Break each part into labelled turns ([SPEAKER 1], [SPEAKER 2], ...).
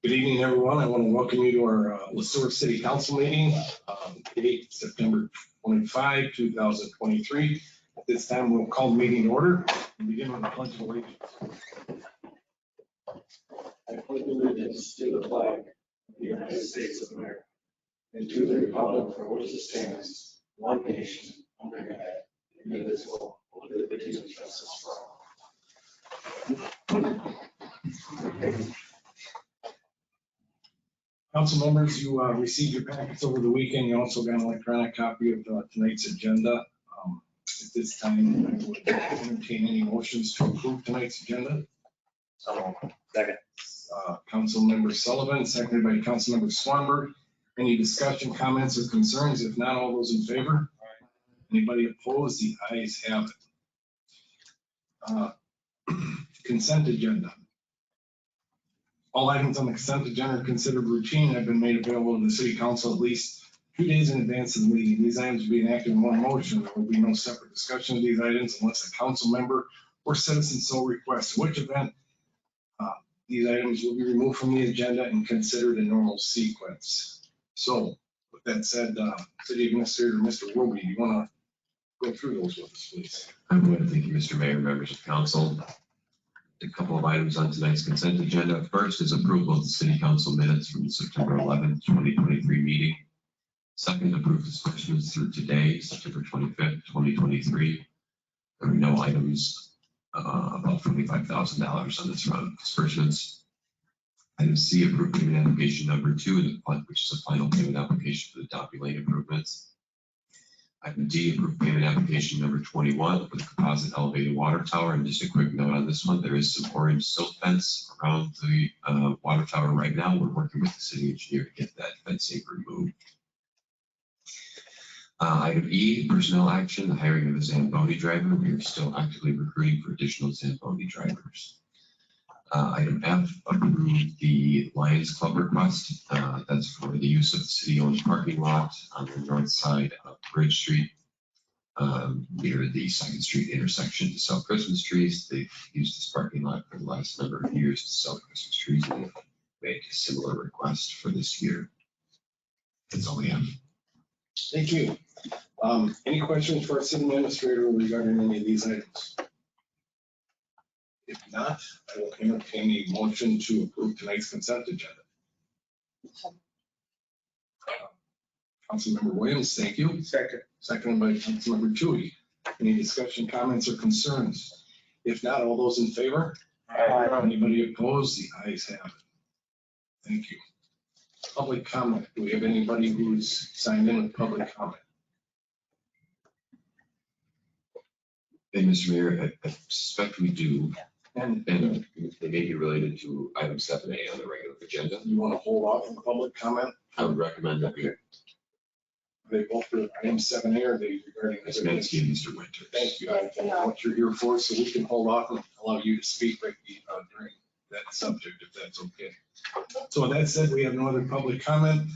[SPEAKER 1] Good evening, everyone. I want to welcome you to our Sueur City Council meeting, date September 25, 2023. At this time, we'll call the meeting to order and begin with the Pledge of Allegiance. I pledge allegiance to the flag of the United States of America and to the republic for which it stands, one nation, under God, indivisible, with liberty and justice for all. Council members, you received your packets over the weekend. You also got an electronic copy of tonight's agenda. At this time, I would entertain any motions to approve tonight's agenda.
[SPEAKER 2] Second.
[SPEAKER 1] Councilmember Sullivan, seconded by Councilmember Swanberg. Any discussion, comments, or concerns? If not, all those in favor? Anybody opposed? The ayes have it. Consent agenda. All items on the consent agenda are considered routine, have been made available to the City Council at least 2 days in advance of the meeting. These items will be enacted in one motion. There will be no separate discussion of these items unless a council member or citizen so requests, in which event these items will be removed from the agenda and considered in normal sequence. So with that said, City Administrator Mr. Wilby, do you want to go through those with us, please?
[SPEAKER 3] I would. Thank you, Mr. Mayor, members of council. A couple of items on tonight's consent agenda. First is approval of the City Council minutes from the September 11th, 2023 meeting. Second, approve disbursements through today, September 25th, 2023. There are no items above $25,000 on this round of disbursements. Item C, approve payment application number 2, which is the final payment application for the Doppy Lane improvements. Item D, approve payment application number 21 for the composite elevated water tower. And just a quick note on this one, there is some orange silt fence around the water tower right now. We're working with the city engineer to get that fencing removed. Item E, personnel action, the hiring of a Zamboni driver. We are still actively recruiting for additional Zamboni drivers. Item F, approve the Lions Club request. That's for the use of the city-owned parking lot on the north side of Bridge Street, near the 2nd Street intersection to sell Christmas trees. They've used this parking lot for the last number of years to sell Christmas trees, and they've made a similar request for this year. That's all we have.
[SPEAKER 1] Thank you. Any questions for our city administrator regarding any of these items? If not, I will entertain a motion to approve tonight's consent agenda. Councilmember Williams, thank you.
[SPEAKER 2] Second.
[SPEAKER 1] Seconded by Councilmember Tui. Any discussion, comments, or concerns? If not, all those in favor?
[SPEAKER 2] Aye.
[SPEAKER 1] Anybody opposed? The ayes have it. Thank you. Public comment. Do we have anybody who's signed in with public comment?
[SPEAKER 3] Hey, Mr. Mayor, I suspect we do.
[SPEAKER 1] And
[SPEAKER 3] And they may be related to item 7A on the regular agenda.
[SPEAKER 1] you want to hold off on public comment?
[SPEAKER 3] I would recommend that we,
[SPEAKER 1] Are they both for item 7A or are they regarding?
[SPEAKER 3] Ms. Mansky and Mr. Winters.
[SPEAKER 1] Thank you. I think what you're here for, so we can hold off and allow you to speak right during that subject, if that's okay. So with that said, we have no other public comment,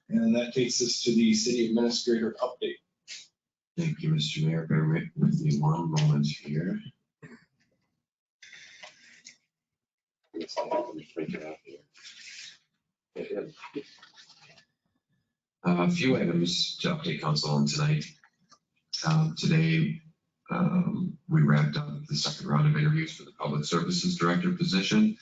[SPEAKER 1] and that takes us to the city administrator update.
[SPEAKER 3] Thank you, Mr. Mayor. Bear with me one moment here. A few items to update council on tonight. Today, we wrapped up the second round of interviews for the public services director position.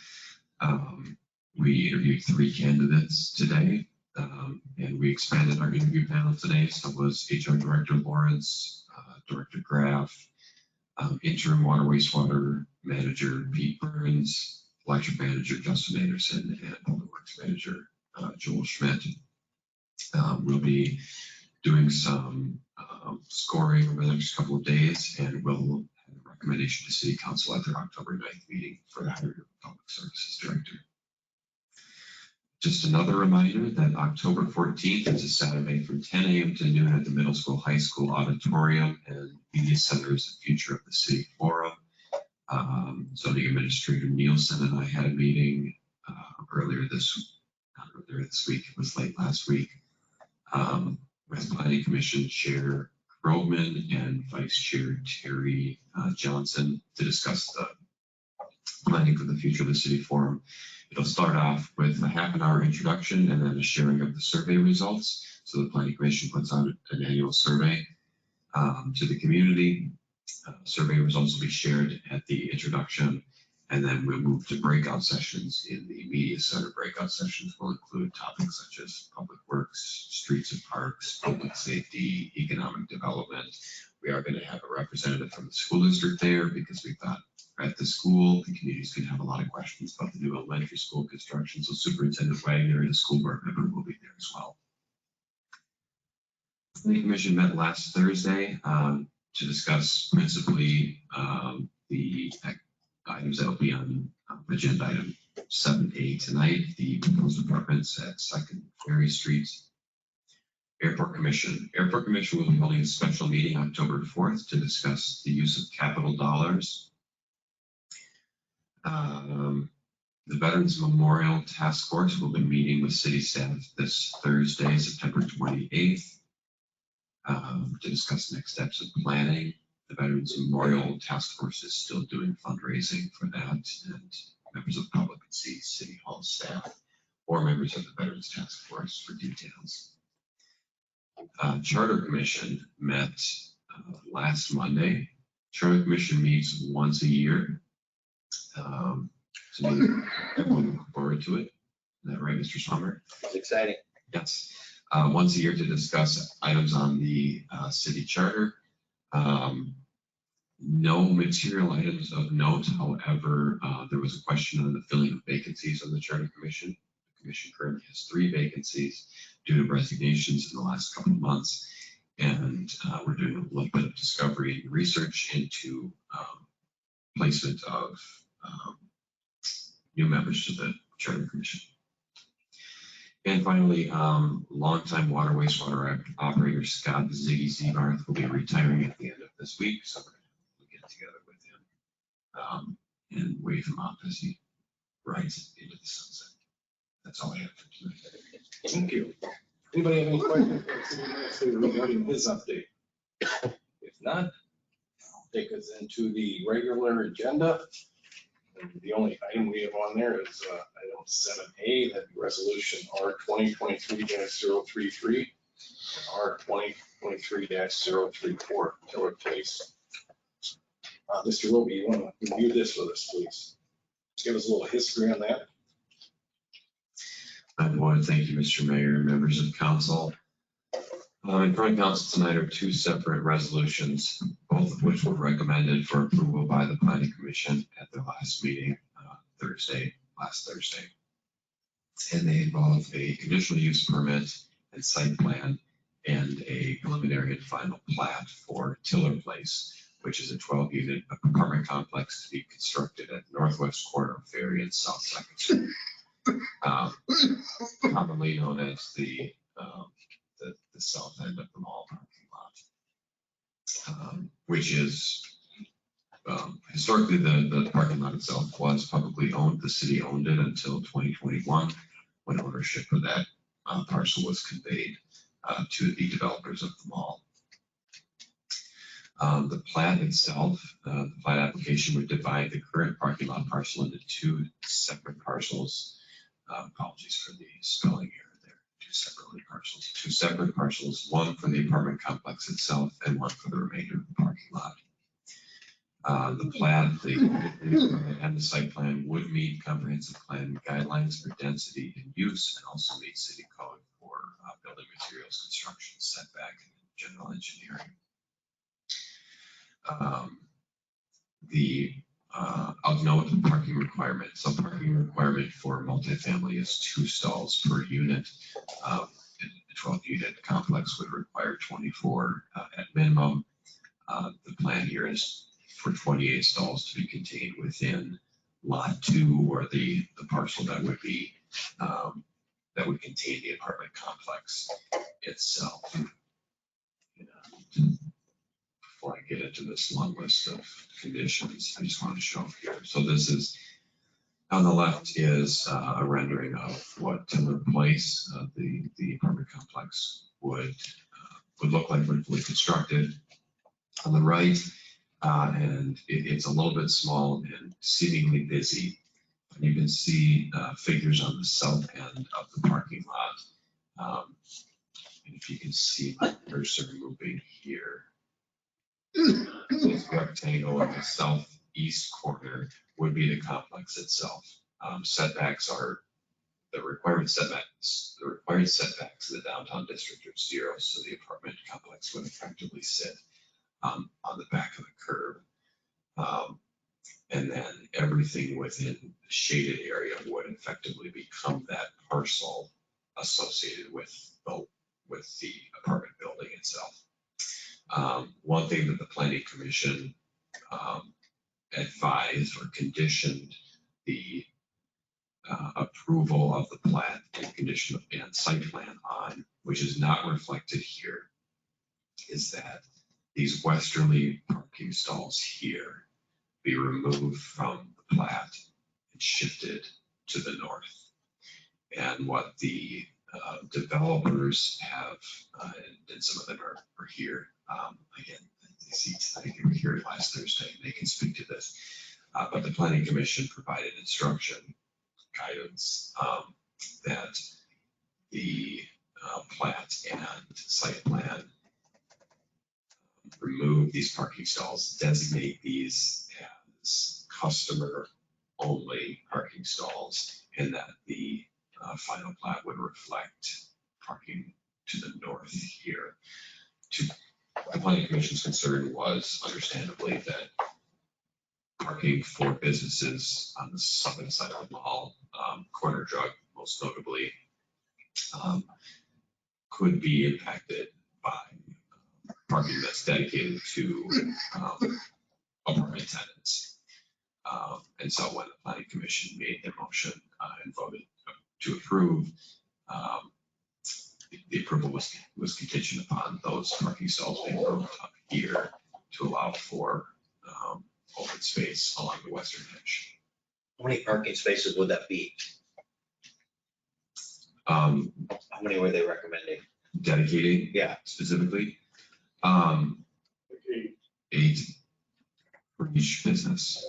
[SPEAKER 3] We interviewed 3 candidates today, and we expanded our interview panel today. So it was HR Director Lawrence, Director Graff, Interim Water Wastewater Manager Pete Burns, Electric Manager Justin Anderson, and Public Works Manager Joel Schmidt. We'll be doing some scoring over the next couple of days, and we'll have a recommendation to City Council at their October 9th meeting for the hiring of a Public Services Director. Just another reminder that October 14th is a Saturday from 10 a.m. to noon at the Middle School High School Auditorium and Media Center is the Future of the City Forum. Zoning Administrator Nielsen and I had a meeting earlier this week, it was late last week, with Planning Commission Chair Groveman and Vice Chair Terry Johnson to discuss the Planning for the Future of the City Forum. It'll start off with a half-an-hour introduction and then a sharing of the survey results. So the Planning Commission puts out an annual survey to the community. Survey results will be shared at the introduction, and then we'll move to breakout sessions. In the media center, breakout sessions will include topics such as public works, streets and parks, public safety, economic development. We are going to have a representative from the school district there because we thought at the school, the community's going to have a lot of questions about the new elementary school construction. So Superintendent Wagner and the school board member will be there as well. The commission met last Thursday to discuss principally the items that will be on agenda item 7A tonight, the proposed apartments at 2nd Ferry Street. Airport Commission. Airport Commission will be holding a special meeting October 4th to discuss the use of capital dollars. The Veterans Memorial Task Force will be meeting with city staff this Thursday, September 28th, to discuss next steps of planning. The Veterans Memorial Task Force is still doing fundraising for that, and members of the public can see City Hall staff or members of the Veterans Task Force for details. Charter Commission met last Monday. Charter Commission meets once a year. So everyone look forward to it. Is that right, Mr. Sommer?
[SPEAKER 2] It's exciting.
[SPEAKER 3] Yes. Once a year to discuss items on the city charter. No material items of note. However, there was a question on the filling of vacancies on the Charter Commission. The commission currently has 3 vacancies due to resignations in the last couple of months. And we're doing a little bit of discovery and research into placement of new members to the Charter Commission. And finally, longtime water wastewater operator Scott Ziggy Zebarth will be retiring at the end of this week. So we're going to get together with him and wave him off as he rides into the sunset. That's all I have for tonight.
[SPEAKER 1] Thank you. Anybody have any questions for the city administrator regarding his update? If not, I'll take us into the regular agenda. And the only item we have on there is item 7A, that resolution R 2023-033 and R 2023-034, Tiller Place. Mr. Roby, you want to review this with us, please? Give us a little history on that.
[SPEAKER 3] I want to thank you, Mr. Mayor, and members of council. In front of council tonight are 2 separate resolutions, both of which were recommended for approval by the Planning Commission at their last meeting last Thursday. And they involve a conditional use permit and site plan and a preliminary and final plat for Tiller Place, which is a 12-unit apartment complex to be constructed at northwest corner of Ferry and South 2nd Street. Commonly known as the south end of the mall parking lot, which is historically the parking lot itself was publicly owned. The city owned it until 2021, when ownership of that parcel was conveyed to the developers of the mall. The plat itself, the plat application would divide the current parking lot parcel into 2 separate parcels. Apologies for the spelling error there. 2 separate parcels, one for the apartment complex itself and one for the remainder of the parking lot. The plat, and the site plan would meet comprehensive plan guidelines for density and use, and also meet city code for building materials, construction, setback, and general engineering. Of note, the parking requirement. So parking requirement for multifamily is 2 stalls per unit. A 12-unit complex would require 24 at minimum. The plan here is for 28 stalls to be contained within lot 2, or the parcel that would be that would contain the apartment complex itself. Before I get into this long list of conditions, I just want to show up here. So this is, on the left is a rendering of what Tiller Place, the apartment complex, would look like when fully constructed. On the right And it's a little bit small and seemingly busy. You can see figures on the south end of the parking lot. And if you can see my cursor moving here, this rectangle in the southeast corner would be the complex itself. Setbacks are the required setbacks. The required setbacks in the downtown district are 0, so the apartment complex would effectively sit on the back of the curb. And then everything within the shaded area would effectively become that parcel associated with the apartment building itself. One thing that the Planning Commission advised or conditioned the approval of the plat and condition and site plan on, which is not reflected here, is that these westerly parking stalls here be removed from the plat and shifted to the north. And what the developers have, and some of them are here, again, they see tonight, they were here last Thursday, they can speak to this. But the Planning Commission provided instruction, guidance, that the plat and site plan remove these parking stalls, designate these as customer-only parking stalls, and that the final plat would reflect parking to the north here. The Planning Commission's concern was understandably that parking for businesses on the southern side of the mall, Corner Drug most notably, could be impacted by parking that's dedicated to apartment tenants. And so when the Planning Commission made the motion and voted to approve, the approval was contingent upon those parking stalls being moved up here to allow for open space along the western edge.
[SPEAKER 2] How many parking spaces would that be?
[SPEAKER 3] How
[SPEAKER 2] How many were they recommending?
[SPEAKER 3] dedicating?
[SPEAKER 2] Yeah.
[SPEAKER 3] Specifically? 8 for each business,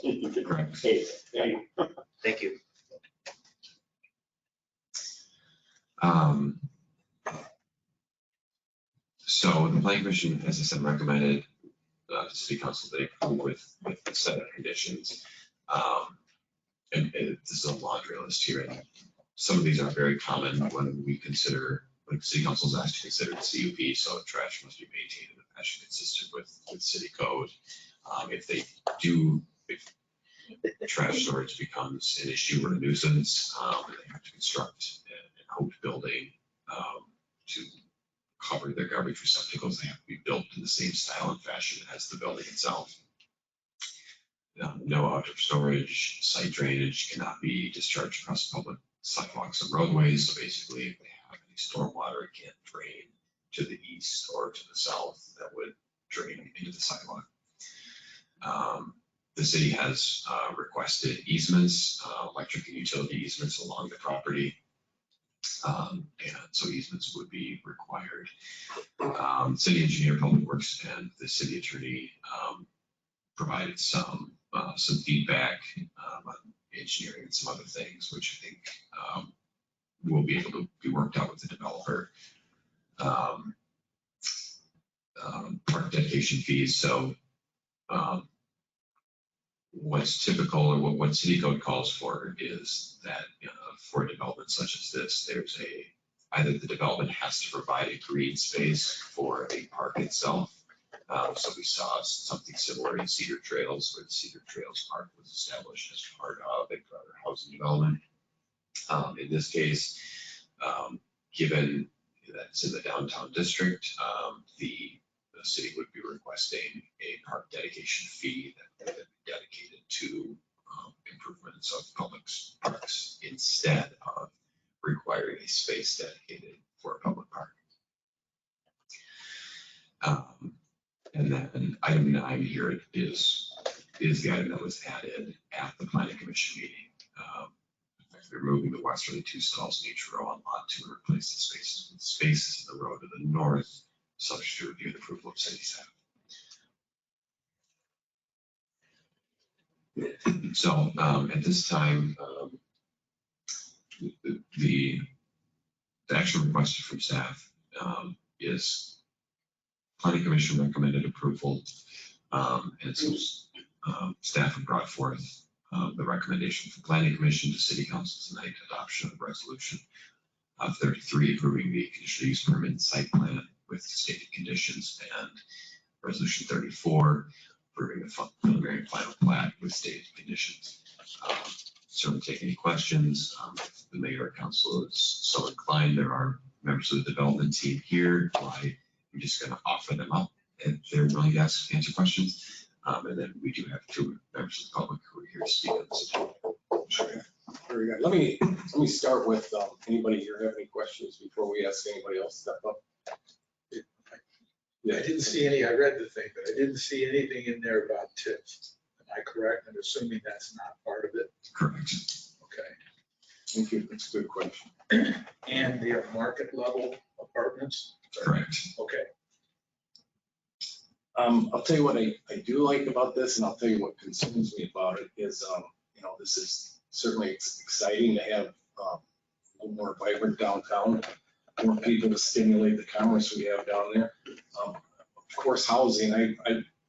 [SPEAKER 3] correct?
[SPEAKER 2] Thank you.
[SPEAKER 3] So the Planning Commission, as I said, recommended to City Council they approve with a set of conditions. And this is a laundry list here, and some of these are very common when we consider, like City Council is asked to consider the CUP, so trash must be maintained in a fashion consistent with city code. If trash storage becomes an issue or a nuisance, and they have to construct an outbuilding to cover their garbage receptacles, they have to be built in the same style and fashion as the building itself. No outdoor storage, site drainage cannot be discharged across public sidewalks and roadways. So basically, if they have any stormwater, it can't drain to the east or to the south that would drain into the sidewalk. The city has requested easements, electric and utility easements along the property. And so easements would be required. City engineer, public works, and the city attorney provided some feedback on engineering and some other things, which I think will be able to be worked out with the developer. Park dedication fees. So what's typical, or what city code calls for, is that for a development such as this, there's either the development has to provide a green space for a park itself. So we saw something similar in Cedar Trails, where the Cedar Trails Park was established as part of a broader housing development. In this case, given that it's in the downtown district, the city would be requesting a park dedication fee that would be dedicated to improvements of public parks instead of requiring a space dedicated for a public park. And then item 9 here is the item that was added at the Planning Commission meeting. Removing the westerly 2 stalls in each row on lot 2 and replace the spaces with spaces in the row to the north, subject to review and approval of city staff. So at this time, the action requested from staff is planning commission recommended approval. And so staff have brought forth the recommendation from planning commission to city council tonight, adoption of resolution 33 approving the conditional use permit and site plan with stated conditions, and resolution 34 approving the preliminary and final plat with stated conditions. Certainly take any questions. If the mayor or council is so inclined, there are members of the development team here. I'm just going to offer them up if they're willing to answer questions. And then we do have two members of the public who are here to speak on this.
[SPEAKER 4] Okay, very good. Let me start with, anybody here have any questions before we ask anybody else to step up?
[SPEAKER 5] I didn't see any, I read the thing, but I didn't see anything in there about tips. Am I correct in assuming that's not part of it?
[SPEAKER 3] Correct.
[SPEAKER 5] Okay.
[SPEAKER 4] Thank you, that's a good question.
[SPEAKER 5] And the market level apartments?
[SPEAKER 3] Correct.
[SPEAKER 5] Okay.
[SPEAKER 4] I'll tell you what I do like about this, and I'll tell you what concerns me about it is, this is certainly exciting to have a little more vibrant downtown, more people to stimulate the commerce we have down there. Of course, housing, I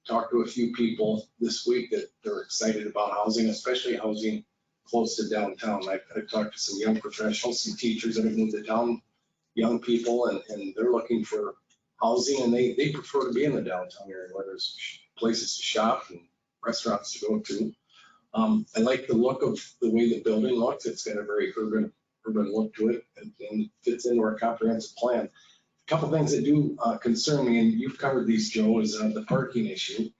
[SPEAKER 4] talked to a few people this week that they're excited about housing, especially housing close to downtown. I've talked to some young professionals, some teachers that have moved to town, young people, and they're looking for housing, and they prefer to be in the downtown area where there's places to shop and restaurants to go to. I like the look of the way the building looks. It's got a very urban look to it, and fits into our comprehensive plan. A couple things that do concern me, and you've covered these, Joe, is the parking issue.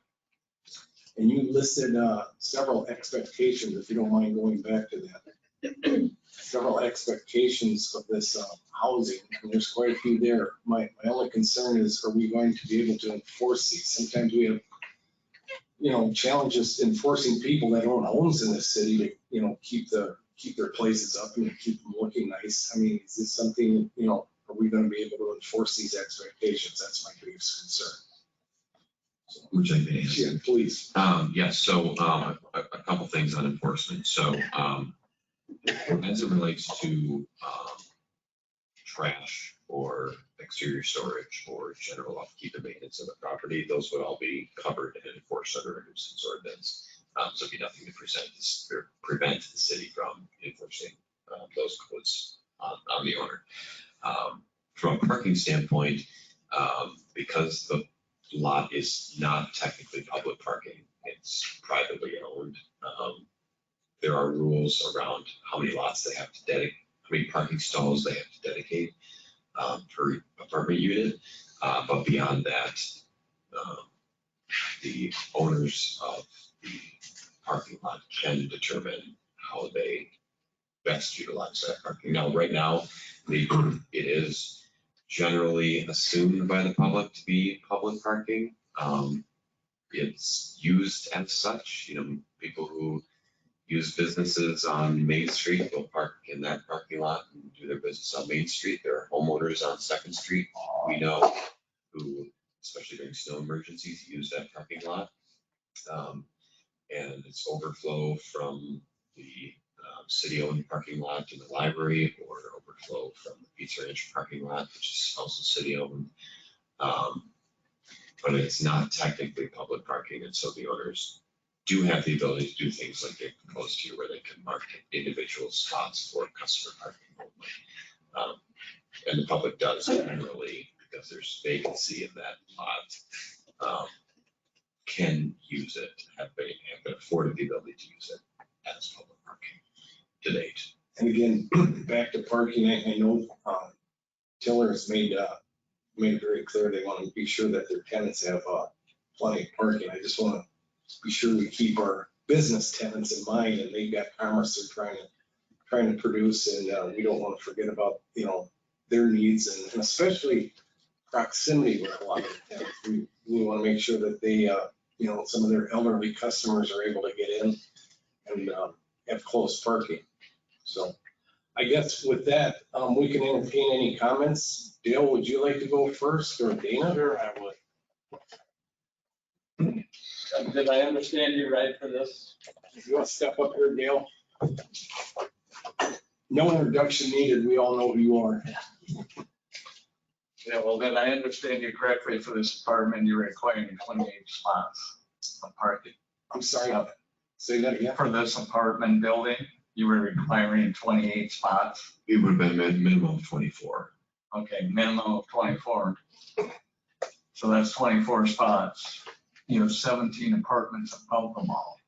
[SPEAKER 4] And you listed several expectations, if you don't mind going back to that. Several expectations of this housing, and there's quite a few there. My only concern is, are we going to be able to enforce these? Sometimes we have, challenges enforcing people that own homes in this city to, keep their places up and keep them looking nice. I mean, is this something, are we going to be able to enforce these expectations? That's my biggest concern.
[SPEAKER 3] Which I may answer.
[SPEAKER 4] Yeah, please.
[SPEAKER 3] Yes, so a couple things on enforcement. So as it relates to trash or exterior storage or general upkeep and maintenance of the property, those would all be covered and enforced under a nuisance ordinance. So it'd be nothing to prevent the city from enforcing those codes on the owner. From a parking standpoint, because the lot is not technically public parking, it's privately owned. There are rules around how many lots they have to dedicate, how many parking stalls they have to dedicate per apartment unit. But beyond that, the owners of the parking lot can determine how they best utilize that parking. Now, right now, it is generally assumed by the public to be public parking. It's used as such. People who use businesses on Main Street will park in that parking lot and do their business on Main Street. There are homeowners on 2nd Street, we know, who, especially during snow emergencies, use that parking lot. And it's overflow from the city-owned parking lot in the library, or overflow from the Pizza Ranch parking lot, which is also city-owned. But it's not technically public parking, and so the owners do have the ability to do things like they proposed here, where they can mark individual spots for customer parking only. And the public does generally, because there's vacancy in that lot, can use it, have been afforded the ability to use it as public parking to date.
[SPEAKER 4] And again, back to parking, I know Tiller has made it very clear they want to be sure that their tenants have plenty of parking. I just want to be sure we keep our business tenants in mind, and they've got commerce they're trying to produce, and we don't want to forget about their needs, and especially proximity with a lot of the tenants. We want to make sure that they some of their elderly customers are able to get in and have close parking. So I guess with that, we can entertain any comments. Dale, would you like to go first, or Dana?
[SPEAKER 6] Sure, I would. Did I understand you right for this?
[SPEAKER 4] You want to step up here, Dale? No introduction needed. We all know who you are.
[SPEAKER 6] Yeah, well, then I understand you correctly for this apartment, you're requiring 28 spots of parking.
[SPEAKER 4] I'm sorry. Say that again.
[SPEAKER 6] For this apartment building, you were requiring 28 spots.
[SPEAKER 3] It would have been minimum of 24.
[SPEAKER 6] Okay, minimum of 24. So that's 24 spots. You have 17 apartments above the mall.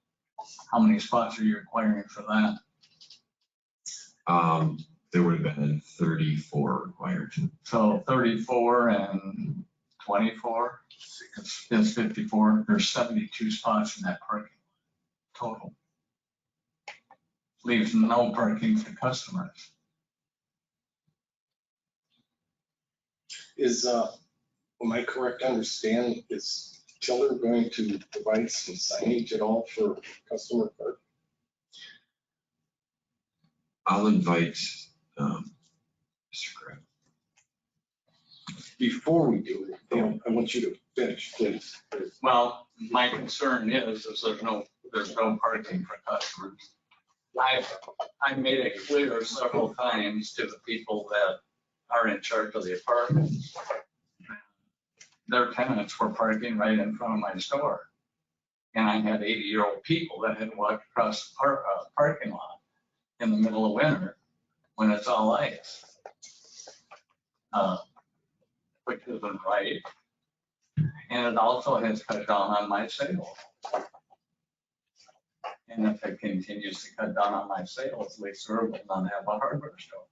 [SPEAKER 6] How many spots are you requiring for that?
[SPEAKER 3] There would have been 34 required.
[SPEAKER 6] So 34 and 24 is 54. There's 72 spots in that parking lot total. Leaves no parking for customers.
[SPEAKER 4] Is, am I correct to understand, is Tiller going to provide some signage at all for customer parking?
[SPEAKER 3] I'll invite Mr. Graham.
[SPEAKER 4] Before we do it, Dale, I want you to finish, please.
[SPEAKER 6] Well, my concern is there's no parking for customers. I made it clear several times to the people that are in charge of the apartments. Their tenants were parking right in front of my store. And I had 80-year-old people that had walked across the parking lot in the middle of winter when it's all ice. Which isn't right. And it also has cut down on my sales. And if it continues to cut down on my sales, we Sueur will not have a hardware store.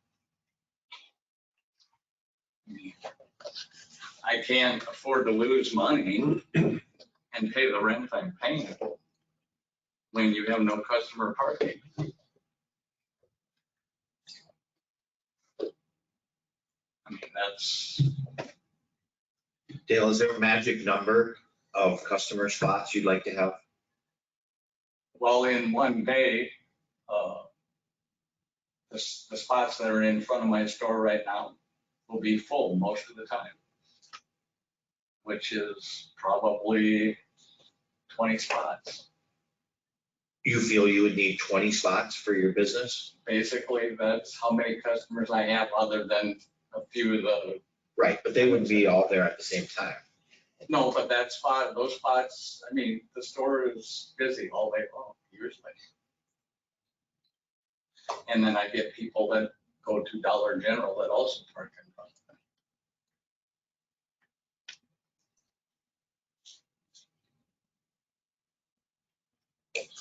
[SPEAKER 6] I can't afford to lose money and pay the rent I'm paying when you have no customer parking. I mean, that's,
[SPEAKER 2] Dale, is there a magic number of customer spots you'd like to have?
[SPEAKER 6] well, in one day, the spots that are in front of my store right now will be full most of the time, which is probably 20 spots.
[SPEAKER 2] You feel you would need 20 spots for your business?
[SPEAKER 6] Basically, that's how many customers I have other than a few of the,
[SPEAKER 2] Right, but they wouldn't be all there at the same time.
[SPEAKER 6] no, but those spots, I mean, the store is busy all day long, usually. And then I get people that go to Dollar General that also park in front of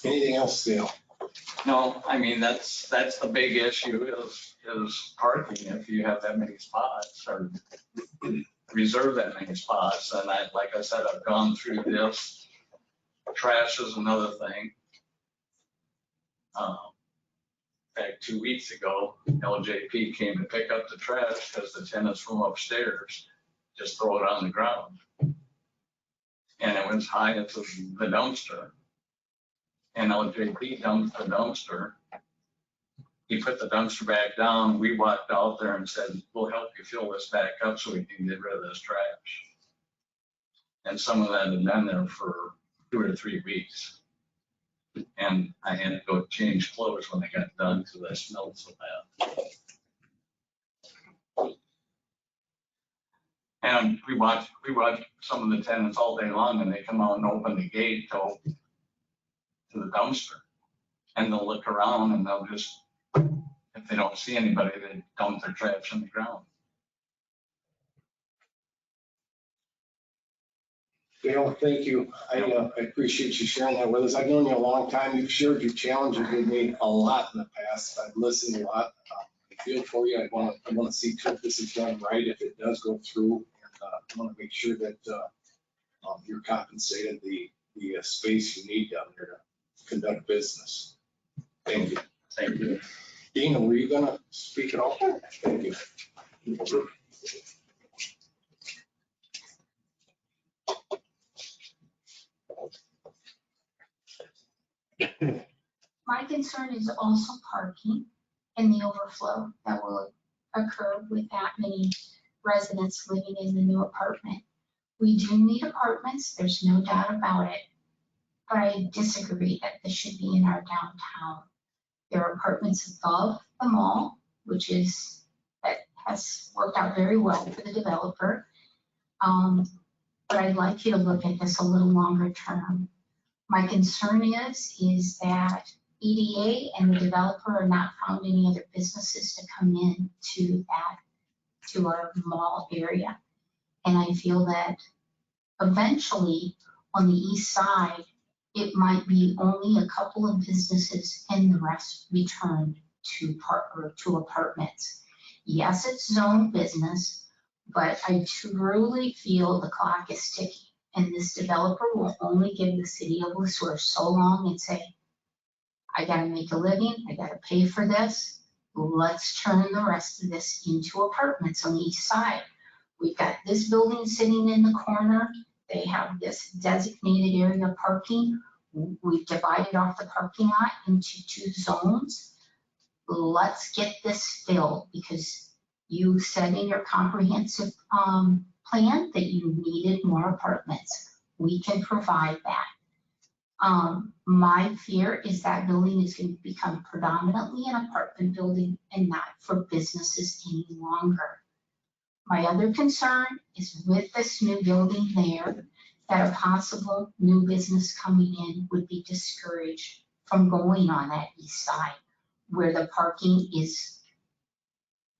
[SPEAKER 6] them.
[SPEAKER 4] Anything else, Dale?
[SPEAKER 6] No, I mean, that's the big issue is parking. If you have that many spots or reserve that many spots, and like I said, I've gone through this. Trash is another thing. In fact, 2 weeks ago, LJP came to pick up the trash because the tenants from upstairs just throw it on the ground. And it was high as the dumpster. And LJP dumped the dumpster. He put the dumpster back down. We walked out there and said, we'll help you fill this back up so we can get rid of this trash. And some of that had been there for 2 or 3 weeks. And I had to go change clothes when they got done because I smelled so bad. And we watch some of the tenants all day long, and they come out and open the gate to the dumpster. And they'll look around and they'll just, if they don't see anybody, they dump their trash on the ground.
[SPEAKER 4] Dale, thank you. I appreciate you sharing that with us. I've known you a long time. You've shared your challenges with me a lot in the past. I've listened a lot. I feel for you. I want to see if this is done right, if it does go through. And I want to make sure that you're compensated the space you need down there to conduct business. Thank you.
[SPEAKER 6] Thank you.
[SPEAKER 4] Dina, were you gonna speak at all? Thank you.
[SPEAKER 7] My concern is also parking and the overflow that will occur with that many residents living in the new apartment. We do need apartments, there's no doubt about it. but I disagree that this should be in our downtown. There are apartments above the mall, that has worked out very well for the developer. But I'd like you to look at this a little longer term. My concern is that EDA and the developer are not found any other businesses to come in to our mall area. And I feel that eventually on the east side, it might be only a couple of businesses and the rest returned to apartments. Yes, it's zone business, but I truly feel the clock is ticking. And this developer will only give the city of Sueur so long and say, I gotta make a living, I gotta pay for this. Let's turn the rest of this into apartments on the east side. We've got this building sitting in the corner. They have this designated area of parking. We've divided off the parking lot into 2 zones. Let's get this filled because you said in your comprehensive plan that you needed more apartments. We can provide that. My fear is that building is going to become predominantly an apartment building and not for businesses any longer. My other concern is with this new building there, that a possible new business coming in would be discouraged from going on that east side where the parking is,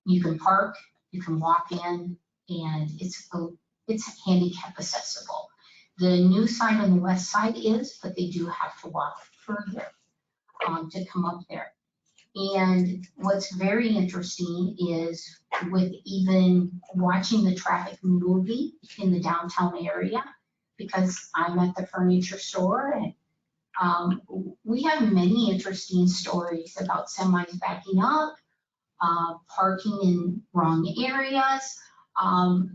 [SPEAKER 7] you can park, you can walk in, and it's handicap accessible. The new side on the west side is, but they do have to walk further to come up there. And what's very interesting is with even watching the traffic moving in the downtown area, because I'm at the furniture store and we have many interesting stories about semis backing up, parking in wrong areas.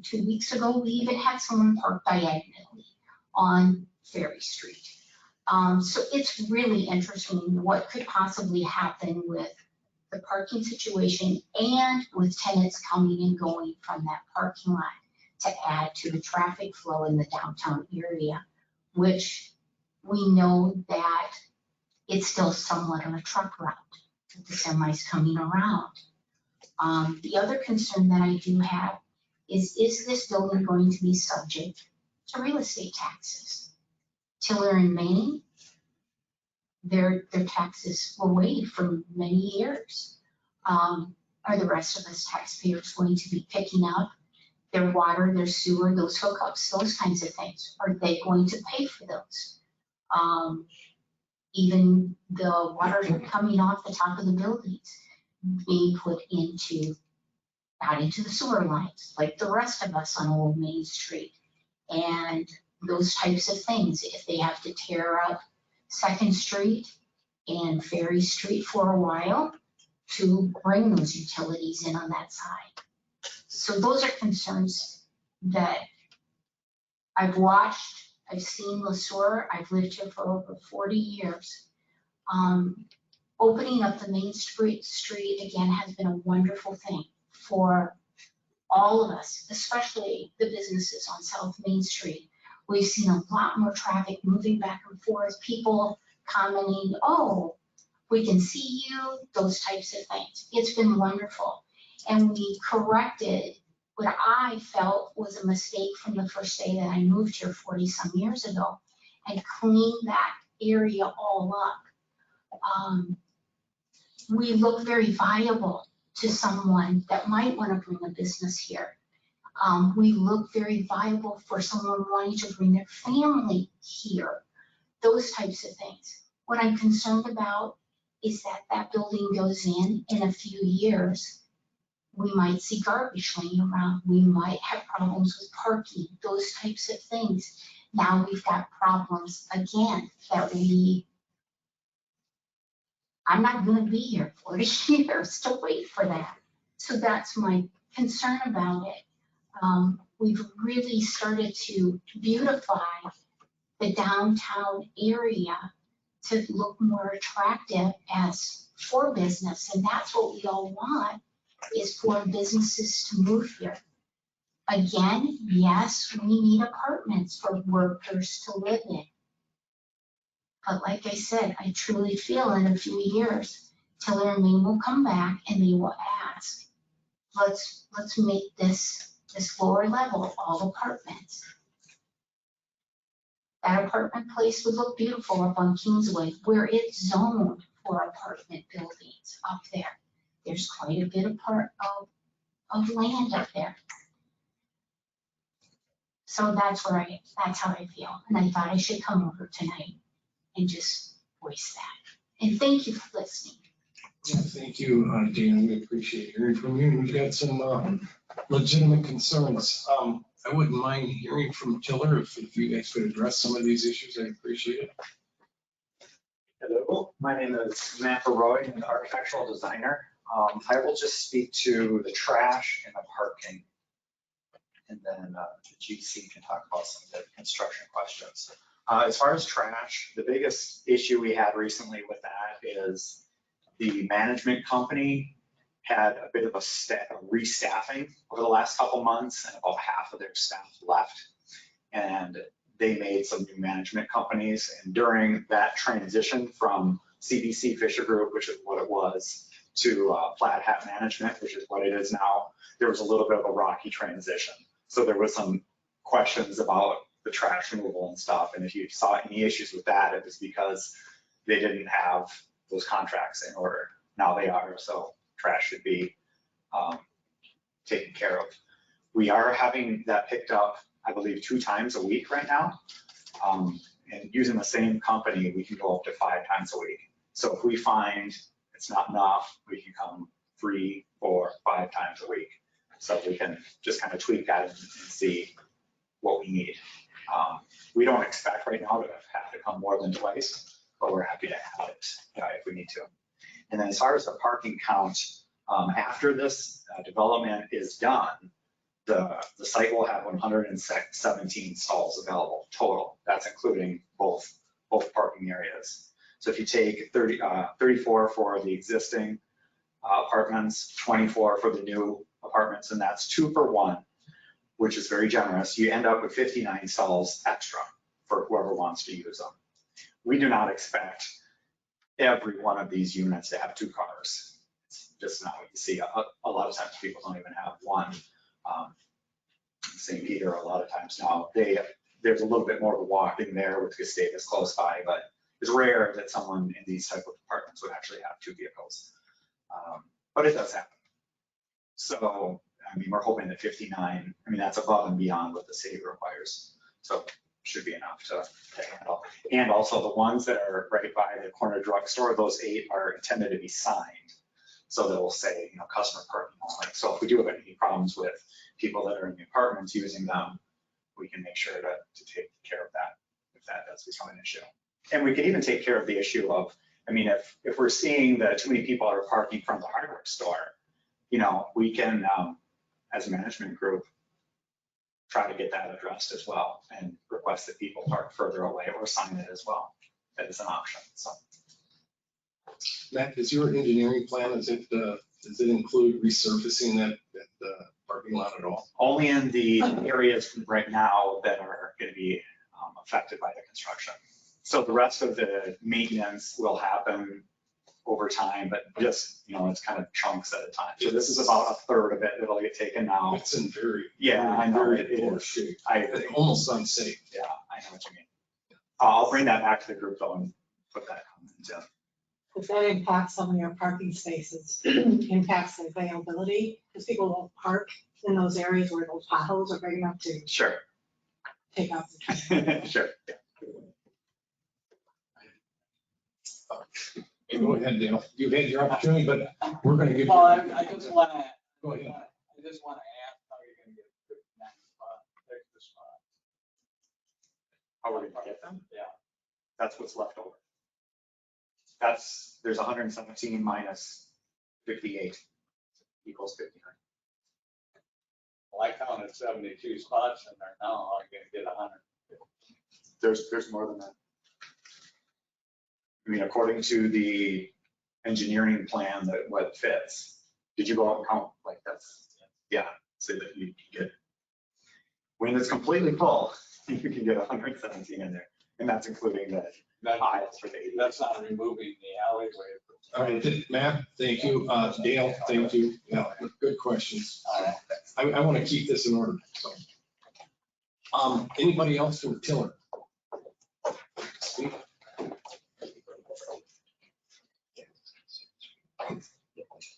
[SPEAKER 7] 2 weeks ago, we even had someone park diagonally on Ferry Street. So it's really interesting what could possibly happen with the parking situation and with tenants coming and going from that parking lot to add to the traffic flow in the downtown area, which we know that it's still somewhat of a truck route with the semis coming around. The other concern that I do have is this building going to be subject to real estate taxes? Tiller and Maine, their taxes were waived for many years. Are the rest of us taxpayers going to be picking up their water, their sewer, those hookups, those kinds of things? Are they going to pay for those? Even the water coming off the top of the buildings being put out into the sewer lines, like the rest of us on Old Main Street. And those types of things, if they have to tear up 2nd Street and Ferry Street for a while to bring those utilities in on that side. So those are concerns that I've watched, I've seen Sueur, I've lived here for over 40 years. Opening up the Main Street again has been a wonderful thing for all of us, especially the businesses on South Main Street. We've seen a lot more traffic moving back and forth, people commenting, oh, we can see you, those types of things. It's been wonderful. And we corrected what I felt was a mistake from the first day that I moved here 40 some years ago and cleaned that area all up. We look very viable to someone that might want to bring a business here. We look very viable for someone wanting to bring their family here, those types of things. What I'm concerned about is that building goes in a few years, we might see garbage laying around. We might have problems with parking, those types of things. Now we've got problems again that I'm not going to be here 40 years to wait for that. So that's my concern about it. We've really started to beautify the downtown area to look more attractive as for business. And that's what we all want, is for businesses to move here. Again, yes, we need apartments for workers to live in. But like I said, I truly feel in a few years, Tiller and Maine will come back and they will ask, let's make this lower level all apartments. That apartment place would look beautiful up on Kingsway where it's zoned for apartment buildings up there. There's quite a bit of land up there. So that's how I feel. And I thought I should come over tonight and just voice that. And thank you for listening.
[SPEAKER 1] Yeah, thank you, Dana. We appreciate hearing from you. We've got some legitimate concerns. I wouldn't mind hearing from Tiller if you guys could address some of these issues. I'd appreciate it.
[SPEAKER 8] Hello, my name is Matt Roy, I'm an architectural designer. I will just speak to the trash and the parking. And then the GC can talk about some of the construction questions. As far as trash, the biggest issue we had recently with that is the management company had a bit of a restaffing over the last couple months, and about half of their staff left. And they made some new management companies, and during that transition from CBC Fisher Group, which is what it was, to Flat Hat Management, which is what it is now, there was a little bit of a rocky transition. So there was some questions about the trash removal and stuff, and if you saw any issues with that, it was because they didn't have those contracts in order. Now they are, so trash should be taken care of. We are having that picked up, I believe, 2 times a week right now. And using the same company, we can go up to 5 times a week. So if we find it's not enough, we can come 3, 4, 5 times a week. So we can just kind of tweak that and see what we need. We don't expect right now to have to come more than twice, but we're happy to have it if we need to. And then as far as the parking count, after this development is done, the site will have 117 stalls available total. That's including both parking areas. So if you take 34 for the existing apartments, 24 for the new apartments, and that's 2 for 1, which is very generous, you end up with 59 stalls extra for whoever wants to use them. We do not expect every one of these units to have 2 cars. It's just not what you see. A lot of times people don't even have one. St. Peter, a lot of times now, there's a little bit more of a walking there with Gustavus close by, but it's rare that someone in these type of apartments would actually have 2 vehicles. But it does happen. So, I mean, we're hoping that 59, I mean, that's above and beyond what the city requires. So should be enough to handle. And also the ones that are right by the corner drugstore, those 8 are intended to be signed. So they'll say, customer parking only. So if we do have any problems with people that are in the apartments using them, we can make sure to take care of that if that does become an issue. And we can even take care of the issue of, I mean, if we're seeing that too many people are parking from the hardware store, we can, as a management group, try to get that addressed as well and request that people park further away or sign it as well. That is an option. So.
[SPEAKER 1] Matt, is your engineering plan, does it include resurfacing that parking lot at all?
[SPEAKER 8] Only in the areas right now that are going to be affected by the construction. So the rest of the maintenance will happen over time, but just, it's kind of chunks at a time. So this is about a third of it that'll get taken now.
[SPEAKER 1] It's in very poor shape. Almost unsafe.
[SPEAKER 8] Yeah, I know what you mean. I'll bring that back to the group though and put that comment in.
[SPEAKER 9] If that impacts some of your parking spaces, impacts the availability, because people won't park in those areas where those potholes are big enough to
[SPEAKER 8] Sure.
[SPEAKER 9] take out the traffic.
[SPEAKER 8] Sure.
[SPEAKER 1] Go ahead, Dale. You've had your opportunity, but we're going to give you.
[SPEAKER 6] Well, I just want to,
[SPEAKER 1] Go ahead.
[SPEAKER 6] I just want to ask how you're going to get the next spot, extra spot.
[SPEAKER 8] How we're gonna get them?
[SPEAKER 6] Yeah.
[SPEAKER 8] That's what's left over. There's 117 minus 58 equals 59.
[SPEAKER 6] Well, I counted 72 spots in there now, I'm going to get 100.
[SPEAKER 8] There's more than that. I mean, according to the engineering plan, that what fits. Did you go out and count like that's? Yeah, so that you can get, when it's completely full, you can get 117 in there. And that's including Files for the 80.
[SPEAKER 6] That's not removing the alleyway.
[SPEAKER 1] All right, Matt, thank you. Dale, thank you. Yeah, good questions. I want to keep this in order, so. Anybody else from Tiller? Speak.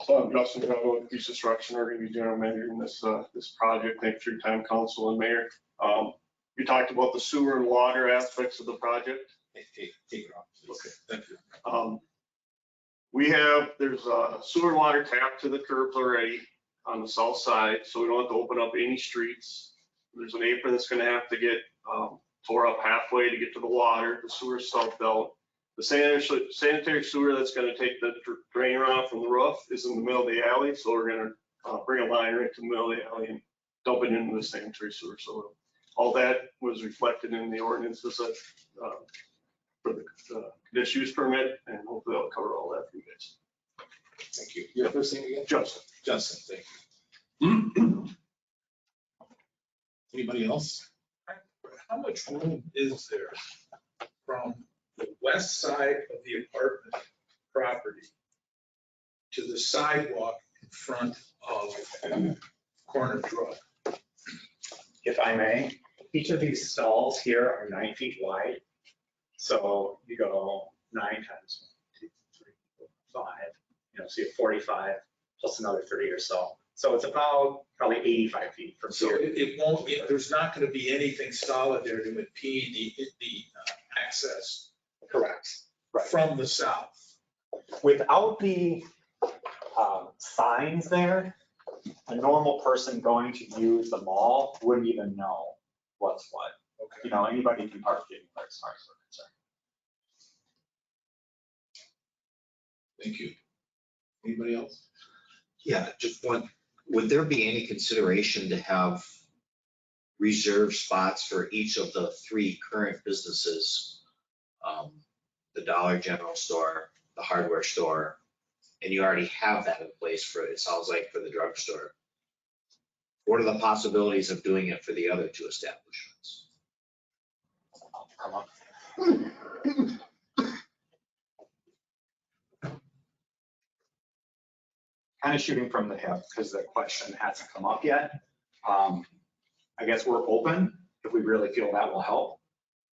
[SPEAKER 10] So I'm Justin Grove with Piece Construction. We're going to be general managing this project. Thanks for your time, council and mayor. You talked about the sewer and water aspects of the project.
[SPEAKER 1] Take it off.
[SPEAKER 10] Okay, thank you. There's a sewer and water tap to the curbs already on the south side, so we don't have to open up any streets. There's an apron that's going to have to get tore up halfway to get to the water. The sewer self-built. The sanitary sewer that's going to take the drain runoff from the roof is in the middle of the alley, so we're going to bring a line right to the middle of the alley and dump it into the sanitary sewer. So all that was reflected in the ordinances that, for the conditional use permit, and hopefully I'll cover all that for you guys.
[SPEAKER 1] Thank you. Your first name again?
[SPEAKER 10] Justin.
[SPEAKER 1] Justin, thank you. Anybody else?
[SPEAKER 5] How much room is there from the west side of the apartment property to the sidewalk in front of Corner Drug?
[SPEAKER 8] If I may, each of these stalls here are 9 feet wide. So you go 9 times 1, 2, 3, 4, 5, so you have 45 plus another 30 or so. So it's about probably 85 feet from
[SPEAKER 5] So
[SPEAKER 8] here.
[SPEAKER 5] it won't, there's not going to be anything solid there to impede the access.
[SPEAKER 8] Correct. Right.
[SPEAKER 5] From the south.
[SPEAKER 8] Without the signs there, a normal person going to use the mall wouldn't even know what's what.
[SPEAKER 5] Okay.
[SPEAKER 8] Anybody can park anywhere as far as we're concerned.
[SPEAKER 1] Thank you. Anybody else?
[SPEAKER 2] Yeah, just one, would there be any consideration to have reserved spots for each of the 3 current businesses? The Dollar General store, the hardware store, and you already have that in place for, it sounds like, for the drugstore. What are the possibilities of doing it for the other 2 establishments?
[SPEAKER 8] Come on. Kind of shooting from the hip because the question hasn't come up yet. I guess we're open if we really feel that will help.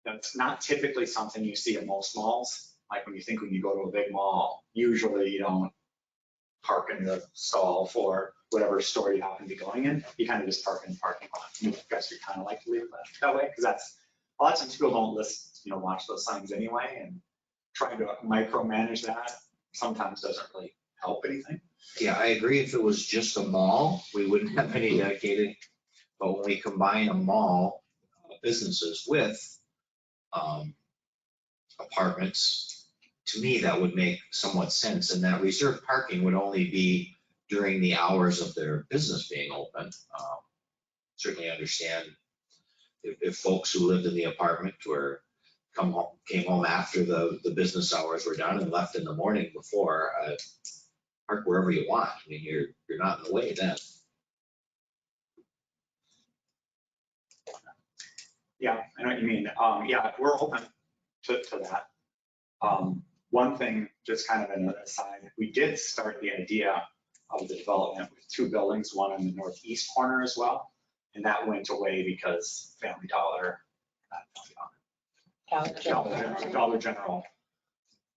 [SPEAKER 8] That's not typically something you see at most malls. Like when you go to a big mall, usually you don't park in the stall for whatever store you happen to be going in. You kind of just park in the parking lot. I guess we kind of like to leave it that way because that's a lot of times people don't watch those signs anyway, and trying to micromanage that sometimes doesn't really help anything.
[SPEAKER 2] Yeah, I agree. If it was just a mall, we wouldn't have any dedicated, but when we combine a mall businesses with apartments, to me, that would make somewhat sense. And that reserved parking would only be during the hours of their business being open. Certainly understand if folks who lived in the apartment came home after the business hours were done and left in the morning before, park wherever you want. I mean, you're not in the way then.
[SPEAKER 8] Yeah, I know what you mean. Yeah, we're open to that. One thing, just kind of an aside, we did start the idea of the development with 2 buildings, one in the northeast corner as well. And that went away because Dollar General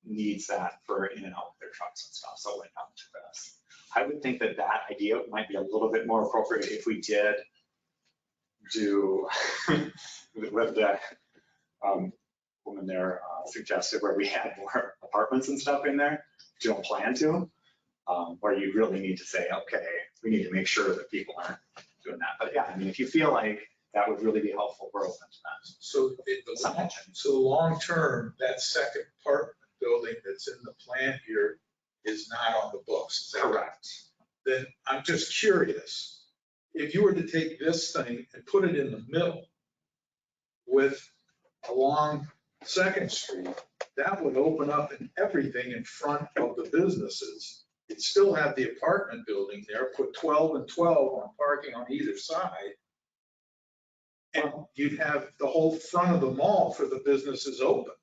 [SPEAKER 8] needs that for in and out of their trucks and stuff. So it went down to us. I would think that idea might be a little bit more appropriate if we did do what the woman there suggested, where we had more apartments and stuff in there. You don't plan to, where you really need to say, okay, we need to make sure that people aren't doing that. But yeah, I mean, if you feel like that would really be helpful, we're open to that.
[SPEAKER 5] So long term, that second apartment building that's in the plan here is not on the books. Is that
[SPEAKER 8] Correct.
[SPEAKER 5] Then I'm just curious, if you were to take this thing and put it in the middle along Second Street, that would open up and everything in front of the businesses. You'd still have the apartment building there, put 12 and 12 on parking on either side. And you'd have the whole front of the mall for the businesses open.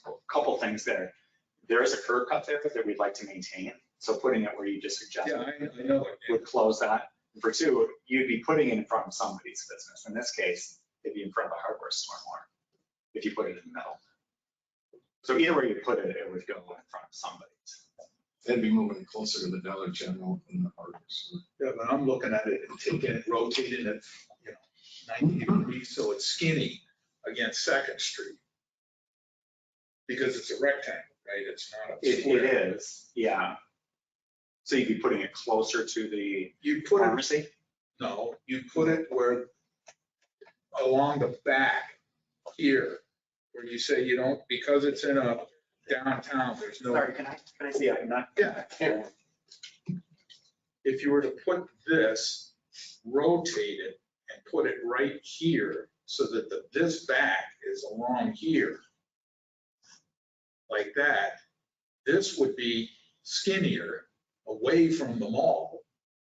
[SPEAKER 8] A couple things there. There is a curb cut there that we'd like to maintain. So putting it where you just suggested
[SPEAKER 5] Yeah, I know it.
[SPEAKER 8] would close that. And for two, you'd be putting it in front of somebody's business. In this case, it'd be in front of a hardware store more if you put it in the middle. So either way you put it, it would go in front of somebody's.
[SPEAKER 1] They'd be moving closer to the Dollar General than the hardware store.
[SPEAKER 5] Yeah, but I'm looking at it and taking it, rotating it, 90 degrees, so it's skinny against Second Street. Because it's a rectangle, right? It's not a
[SPEAKER 8] It
[SPEAKER 5] square.
[SPEAKER 8] is, yeah. So you'd be putting it closer to the
[SPEAKER 5] You put it,
[SPEAKER 8] pharmacy?
[SPEAKER 5] no, you put it where, along the back here, where you say you don't, because it's in a downtown, there's no.
[SPEAKER 8] Sorry, can I see? I'm not.
[SPEAKER 5] Yeah. If you were to put this, rotate it and put it right here so that this back is along here, like that, this would be skinnier away from the mall.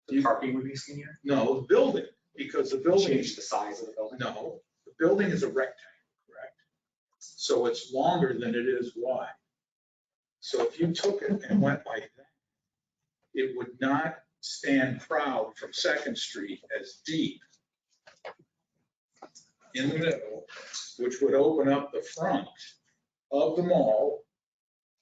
[SPEAKER 8] The parking would be skinnier?
[SPEAKER 5] No, the building, because the building,
[SPEAKER 8] Change the size of the building?
[SPEAKER 5] no, the building is a rectangle, correct? So it's longer than it is wide. So if you took it and went like that, it would not stand proud from Second Street as deep in the middle, which would open up the front of the mall.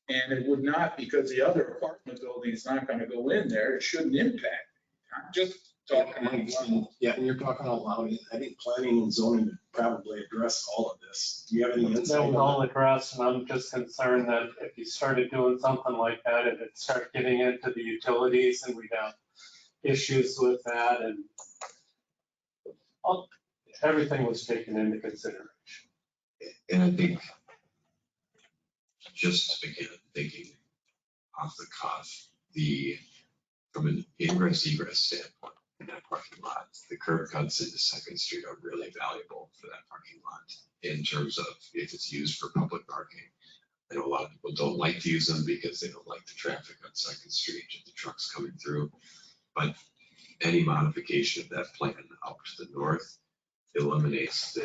[SPEAKER 5] And it would not, because the other apartment building is not gonna go in there, it shouldn't impact. I'm just talking. out loud.
[SPEAKER 1] Yeah, and you're talking out loud. I think planning and zoning would probably address all of this. Do you have any
[SPEAKER 11] That
[SPEAKER 1] insight
[SPEAKER 11] was
[SPEAKER 1] on
[SPEAKER 11] all addressed, and I'm just concerned that if you started doing something like that, if it started getting into the utilities and we'd have issues with that and everything was taken into consideration.
[SPEAKER 3] And I think, just again, thinking off the cuff, from an ingress egress standpoint in that parking lot, the curb cuts into Second Street are really valuable for that parking lot in terms of if it's used for public parking. I know a lot of people don't like to use them because they don't like the traffic on Second Street and the trucks coming through. But any modification of that plan out to the north eliminates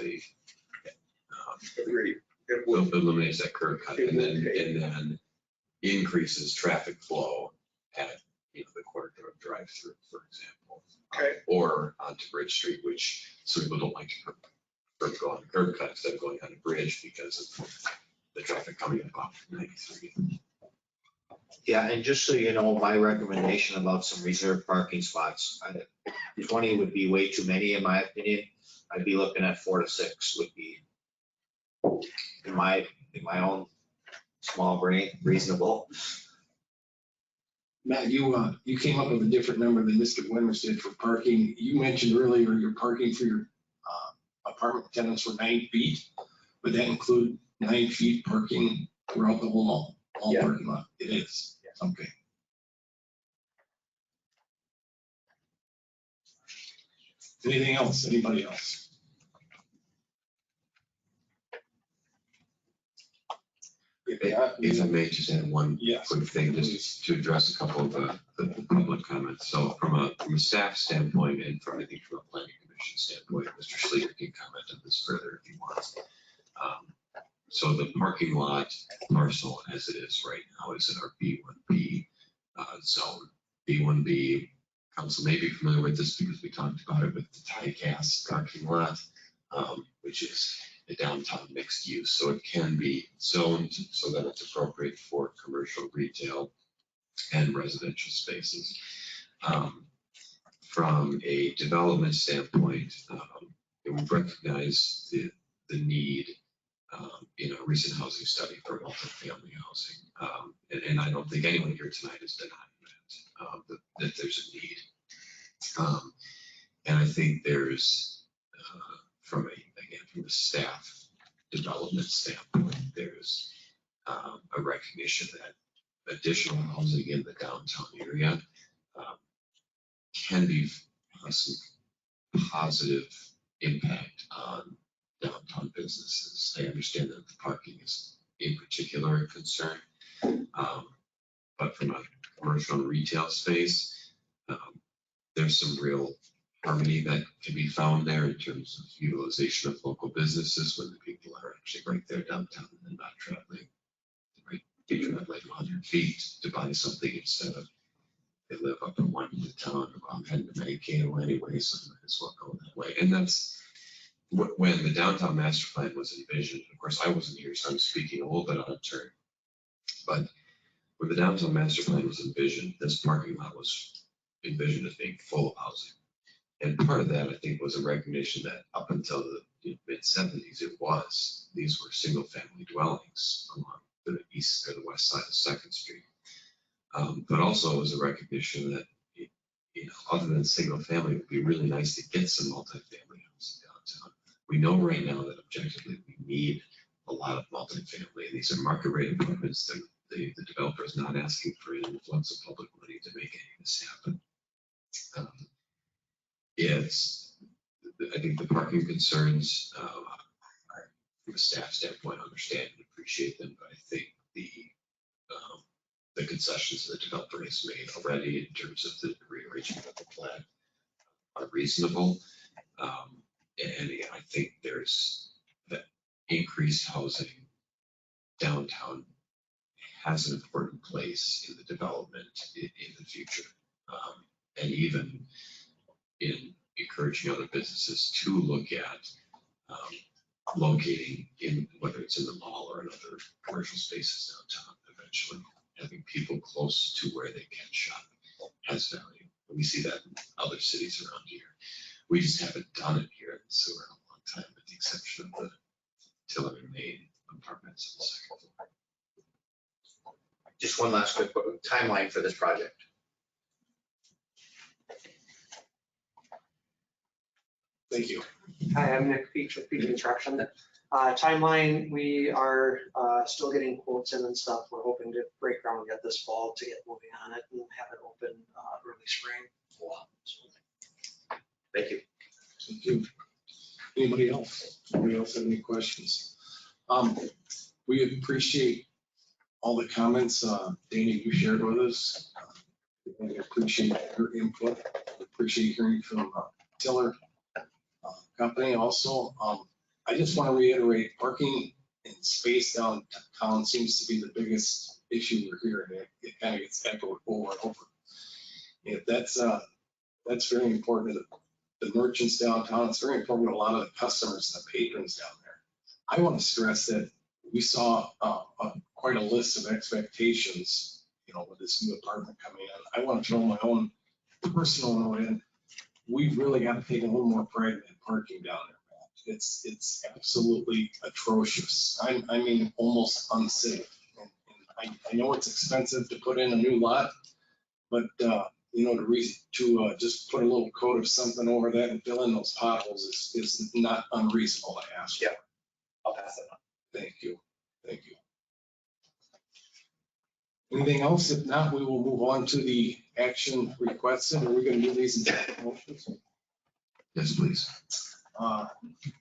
[SPEAKER 5] Agreed. It would.
[SPEAKER 3] eliminates that curb cut
[SPEAKER 5] It
[SPEAKER 3] and
[SPEAKER 5] would take-
[SPEAKER 3] then increases traffic flow at, the Court Road drive-through, for example.
[SPEAKER 5] Okay.
[SPEAKER 3] Or onto Bridge Street, which some people don't like to go on the curb cut instead of going on a bridge because of the traffic coming up off 93.
[SPEAKER 2] Yeah, and just so you know, my recommendation about some reserved parking spots, 20 would be way too many in my opinion. I'd be looking at 4 to 6 would be, in my own small brain, reasonable.
[SPEAKER 1] Matt, you came up with a different number than Mr. Winters did for parking. You mentioned earlier your parking for your apartment tenants were 9 feet. Would that include 9 feet parking throughout the whole mall
[SPEAKER 8] Yeah.
[SPEAKER 1] parking lot? It is. Okay. Anything else? Anybody else?
[SPEAKER 3] If I may just add one
[SPEAKER 1] Yes.
[SPEAKER 3] quick thing, just to address a couple of the public comments. So from a staff standpoint and from, I think, from a planning commission standpoint, Mr. Schleter can comment on this further if he wants. So the parking lot parcel as it is right now is in our B1B zone. B1B, council may be familiar with this because we talked about it with the Tie-Cast parking lot, which is a downtown mixed use. So it can be zoned so that it's appropriate for commercial, retail, and residential spaces. From a development standpoint, we've recognized the need in a recent housing study for multifamily housing. And I don't think anyone here tonight is denying that there's a need. And I think there's, from a staff development standpoint, there's a recognition that additional housing in the downtown area can be some positive impact on downtown businesses. I understand that the parking is in particular a concern, but from a commercial and retail space, there's some real harmony that can be found there in terms of utilization of local businesses when the people are actually right there downtown and not traveling teacher that like 100 feet to buy something instead of they live up in one town. I'm heading to Mankato anyway, so I might as well go that way. And that's when the downtown master plan was envisioned. Of course, I wasn't here, so I'm speaking a little bit on a turn. But when the downtown master plan was envisioned, this parking lot was envisioned as being full of housing. And part of that, I think, was a recognition that up until the mid-70s, these were single-family dwellings along the east or the west side of Second Street. But also it was a recognition that, other than single-family, it would be really nice to get some multifamily housing downtown. We know right now that objectively we need a lot of multifamily. These are market-rate apartments. The developer is not asking for an influx of public money to make any of this happen. I think the parking concerns are, from a staff standpoint, understand and appreciate them, but I think the concessions the developer has made already in terms of the rearrangement of the plan are reasonable. And again, I think there's that increased housing downtown has an important place in the development in the future. And even in encouraging other businesses to look at locating in, whether it's in the mall or in other commercial spaces downtown, eventually having people close to where they can shop has value. And we see that in other cities around here. We just haven't done it here in Sueur in a long time, with the exception of the Tiller and Main apartments on the second floor.
[SPEAKER 2] Just one last quick timeline for this project.
[SPEAKER 1] Thank you.
[SPEAKER 12] Hi, I'm Nick Peach with Peach Construction. Timeline, we are still getting quotes in and stuff. We're hoping to break ground yet this fall to get moving on it and have it open early spring.
[SPEAKER 2] Thank you.
[SPEAKER 1] Thank you. Anybody else? Anybody else have any questions? We appreciate all the comments, Dana, you shared with us. We appreciate your input. We appreciate hearing from Tiller Company also. I just want to reiterate, parking and space downtown seems to be the biggest issue we're hearing. It kind of gets echoed over and over. If that's very important to the merchants downtown. It's very important to a lot of the customers and the patrons down there. I want to stress that we saw quite a list of expectations, with this new apartment coming in. I want to throw my own personal note in. We've really got to take a little more pride in parking down there. It's absolutely atrocious. I mean, almost unsafe. And I know it's expensive to put in a new lot, but to just put a little coat of something over that and fill in those potholes is not unreasonable to ask.
[SPEAKER 8] Yeah, I'll pass it on.
[SPEAKER 1] Thank you. Thank you. Anything else? If not, we will move on to the action requested. Are we going to do these in separate motions?
[SPEAKER 3] Yes, please.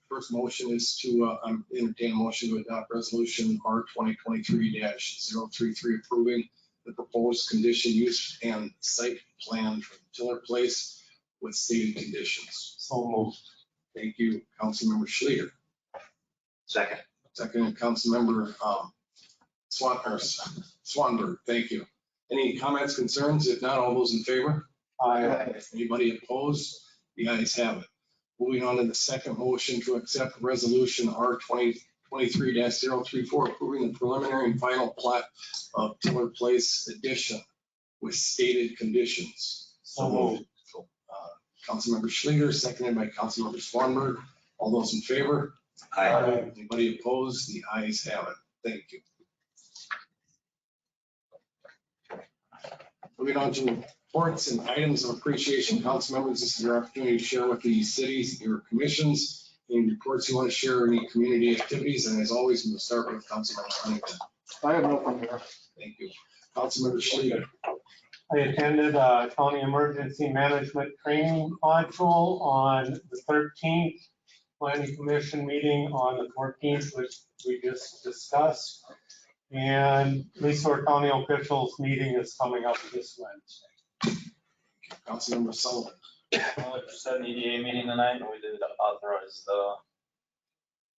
[SPEAKER 1] First motion is to entertain a motion to adopt resolution R 2023-033 approving the proposed condition use and site plan for Tiller Place with stated conditions.
[SPEAKER 11] So moved.
[SPEAKER 1] Thank you, Councilmember Schleter.
[SPEAKER 2] Second.
[SPEAKER 1] Second, Councilmember Swanberg. Thank you. Any comments, concerns? If not, all those in favor?
[SPEAKER 11] Aye.
[SPEAKER 1] Anybody opposed? The ayes have it. Moving on to the second motion to accept resolution R 2023-034 approving the preliminary and final plat of Tiller Place addition with stated conditions.
[SPEAKER 11] So moved.
[SPEAKER 1] Councilmember Schleter, seconded by Councilmember Swanberg. All those in favor?
[SPEAKER 11] Aye.
[SPEAKER 1] Anybody opposed? The ayes have it. Thank you. Moving on to reports and items of appreciation. Council members, this is your opportunity to share with the cities, your commissions, any reports you want to share, any community activities. And as always, we'll start with Councilmember Huntington.
[SPEAKER 11] I have nothing here.
[SPEAKER 1] Thank you. Councilmember Schleter.
[SPEAKER 11] I attended a county emergency management training module on the 13th, planning commission meeting on the 14th, which we just discussed. And Sueur County officials meeting is coming up this Wednesday.
[SPEAKER 1] Councilmember Sullivan.
[SPEAKER 13] Well, just had an EDA meeting tonight, and we did authorize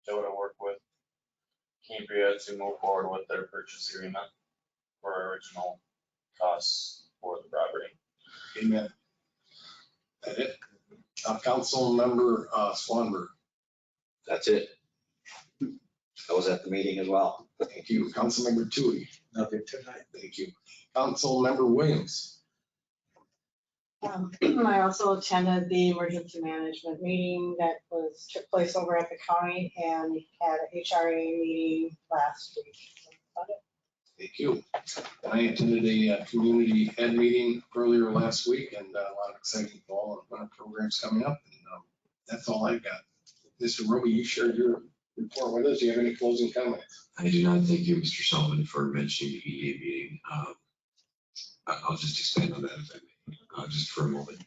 [SPEAKER 13] Joe to work with Cambria to move forward with their purchase agreement. for our original costs for the property.
[SPEAKER 1] Amen. That it? Council member Swanberg.
[SPEAKER 2] That's it. I was at the meeting as well.
[SPEAKER 1] Thank you. Council member Tui.
[SPEAKER 5] Nothing tonight.
[SPEAKER 1] Thank you. Council member Williams.
[SPEAKER 9] I also attended the emergency management meeting that took place over at the county and had a HRA meeting last week.
[SPEAKER 1] Thank you. And I attended a community ed meeting earlier last week, and a lot of exciting fall and winter programs coming up. And that's all I've got. Mr. Roby, you shared your report with us. Do you have any closing comments?
[SPEAKER 3] I do not thank you, Mr. Sullivan, for mentioning the EDA meeting. I'll just expand on that if I may, just for a moment,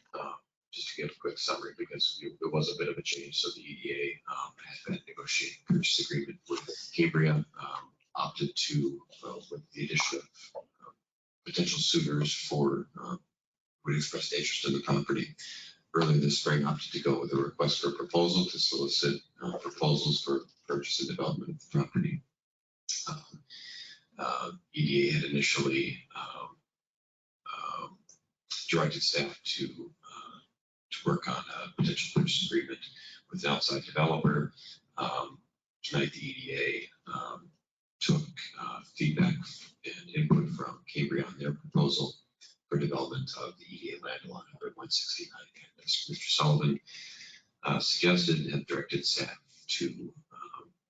[SPEAKER 3] just to give a quick summary, because there was a bit of a change. So the EDA has been negotiating a purchase agreement with Cambria, opted to, with the addition of potential suitors for, would express interest in the property. Earlier this spring, opted to go with a request for a proposal to solicit proposals for purchase and development of the property. EDA had initially directed staff to work on a potential purchase agreement with an outside developer. Tonight, the EDA took feedback and input from Cambria on their proposal for development of the EDA land along 169. And as Mr. Sullivan suggested, and have directed staff to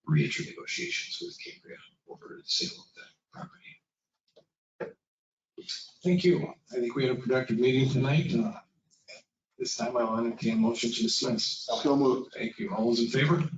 [SPEAKER 3] re-enter negotiations with Cambria over the sale of that property.
[SPEAKER 1] Thank you. I think we had a productive meeting tonight. This time I'll entertain a motion to dismiss.
[SPEAKER 4] So moved.
[SPEAKER 1] Thank you. All those in favor?